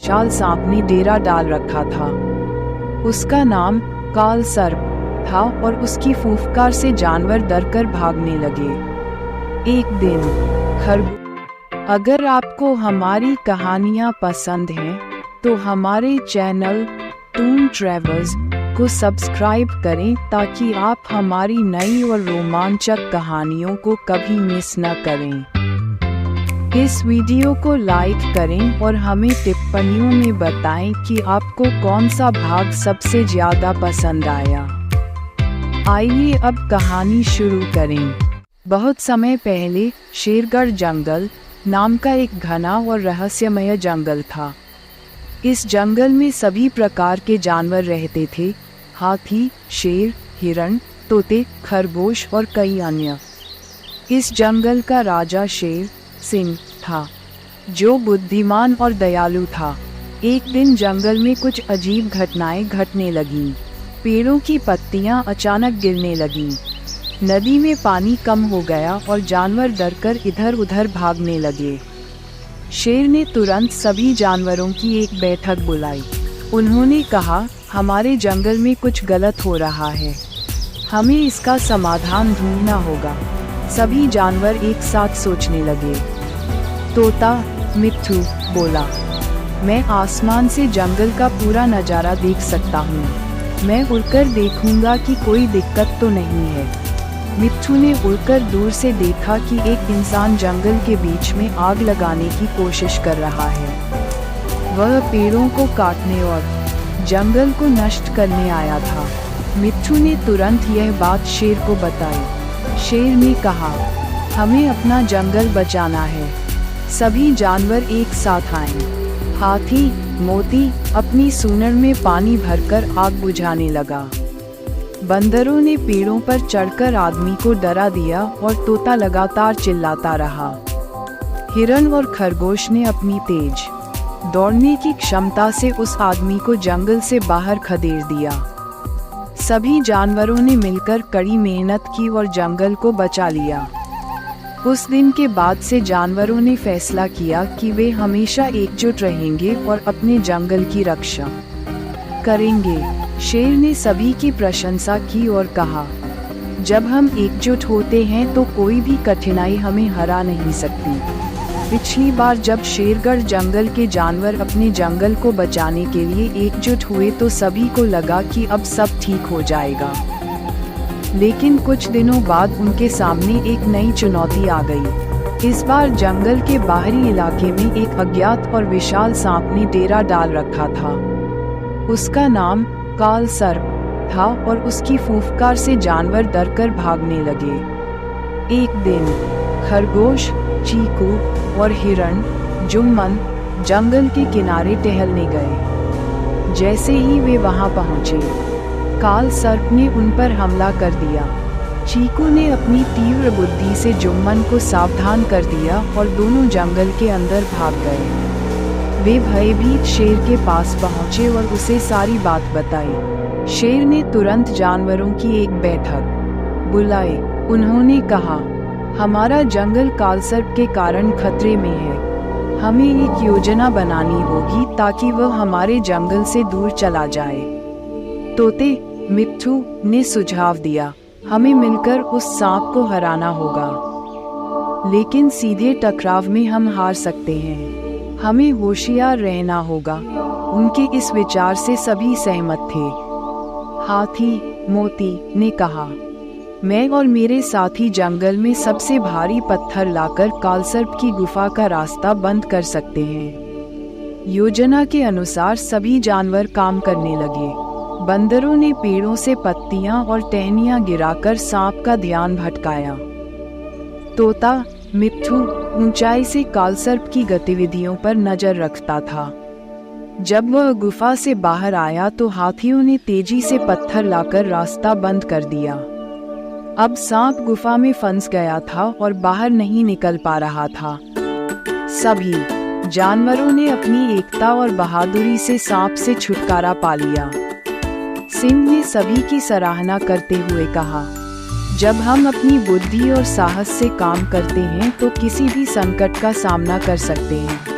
विशाल सांप ने डेरा डाल रखा था। उसका नाम काल सर्प था और उसकी फुफकार से जानवर डरकर भागने लगे। एक दिन अगर आपको हमारी कहानियाँ पसंद हैं तो हमारे चैनल टून ट्रैवल्स को सब्सक्राइब करें ताकि आप हमारी नई और रोमांचक कहानियों को कभी मिस न करें। इस वीडियो को लाइक करें और हमें टिप्पणियों में बताएं कि आपको कौन सा भाग सबसे ज्यादा पसंद आया। आइए अब कहानी शुरू करें। बहुत समय पहले शेरगढ़ जंगल नाम का एक घना और रहस्यमय जंगल था। इस जंगल में सभी प्रकार के जानवर रहते थे, हाथी, शेर, हिरण, तोते, खरगोश और कई अन्य। इस जंगल का राजा शेर सिंह था, जो बुद्धिमान और दयालु था। एक दिन जंगल में कुछ अजीब घटनाएं घटने लगीं। पेड़ों की पत्तियां अचानक गिरने लगीं, नदी में पानी कम हो गया और जानवर डरकर इधर उधर भागने लगे। शेर ने तुरंत सभी जानवरों की एक बैठक बुलाई। उन्होंने कहा, हमारे जंगल में कुछ गलत हो रहा है, हमें इसका समाधान ढूंढना होगा। सभी जानवर एक साथ सोचने लगे। तोता मिट्ठू बोला, मैं आसमान से जंगल का पूरा नज़ारा देख सकता हूँ, मैं उड़कर देखूंगा कि कोई दिक्कत तो नहीं है। मिट्ठू ने उड़कर दूर से देखा कि एक इंसान जंगल के बीच में आग लगाने की कोशिश कर रहा है। वह पेड़ों को काटने और जंगल को नष्ट करने आया था। मिट्ठू ने तुरंत यह बात शेर को बताई। शेर ने कहा, हमें अपना जंगल बचाना है। सभी जानवर एक साथ आए। हाथी मोती अपनी सूंड में पानी भरकर आग बुझाने लगा। बंदरों ने पेड़ों पर चढ़कर आदमी को डरा दिया और तोता लगातार चिल्लाता रहा। हिरण और खरगोश ने अपनी तेज दौड़ने की क्षमता से उस आदमी को जंगल से बाहर खदेड़ दिया। सभी जानवरों ने मिलकर कड़ी मेहनत की और जंगल को बचा लिया। उस दिन के बाद से जानवरों ने फैसला किया कि वे हमेशा एकजुट रहेंगे और अपने जंगल की रक्षा करेंगे। शेर ने सभी की प्रशंसा की और कहा, जब हम एकजुट होते हैं तो कोई भी कठिनाई हमें हरा नहीं सकती। पिछली बार जब शेरगढ़ जंगल के जानवर अपने जंगल को बचाने के लिए एकजुट हुए तो सभी को लगा कि अब सब ठीक हो जाएगा। लेकिन कुछ दिनों बाद उनके सामने एक नई चुनौती आ गई। इस बार जंगल के बाहरी इलाके में एक अज्ञात और विशाल सांप ने डेरा डाल रखा था। उसका नाम काल सर्प था और उसकी फुफकार से जानवर डरकर भागने लगे। एक दिन खरगोश, चीकू और हिरण जुम्मन जंगल के किनारे टहलने गए। जैसे ही वे वहां पहुंचे, काल सर्प ने उन पर हमला कर दिया। चीकू ने अपनी तीव्र बुद्धि से जुम्मन को सावधान कर दिया और दोनों जंगल के अंदर भाग गए। वे भयभीत शेर के पास पहुंचे और उसे सारी बात बताई। शेर ने तुरंत जानवरों की एक बैठक बुलाई। उन्होंने कहा, हमारा जंगल कालसर्प के कारण खतरे में है। हमें एक योजना बनानी होगी ताकि वह हमारे जंगल से दूर चला जाए। तोते मिट्ठू ने सुझाव दिया, हमें मिलकर उस सांप को हराना होगा, लेकिन सीधे टकराव में हम हार सकते हैं। हमें होशियार रहना होगा। उनके इस विचार से सभी सहमत थे। हाथी मोती ने कहा, मैं और मेरे साथी जंगल में सबसे भारी पत्थर लाकर कालसर्प की गुफा का रास्ता बंद कर सकते हैं। योजना के अनुसार सभी जानवर काम करने लगे। बंदरों ने पेड़ों से पत्तियां और टहनियां गिराकर सांप का ध्यान भटकाया। तोता मिट्ठू ऊंचाई से कालसर्प की गतिविधियों पर नजर रखता था। जब वह गुफा से बाहर आया तो हाथियों ने तेजी से पत्थर लाकर रास्ता बंद कर दिया। अब सांप गुफा में फंस गया था और बाहर नहीं निकल पा रहा था। सभी जानवरों ने अपनी एकता और बहादुरी से सांप से छुटकारा पा लिया। सिंह ने सभी की सराहना करते हुए कहा, जब हम अपनी बुद्धि और साहस से काम करते हैं तो किसी भी संकट का सामना कर सकते हैं।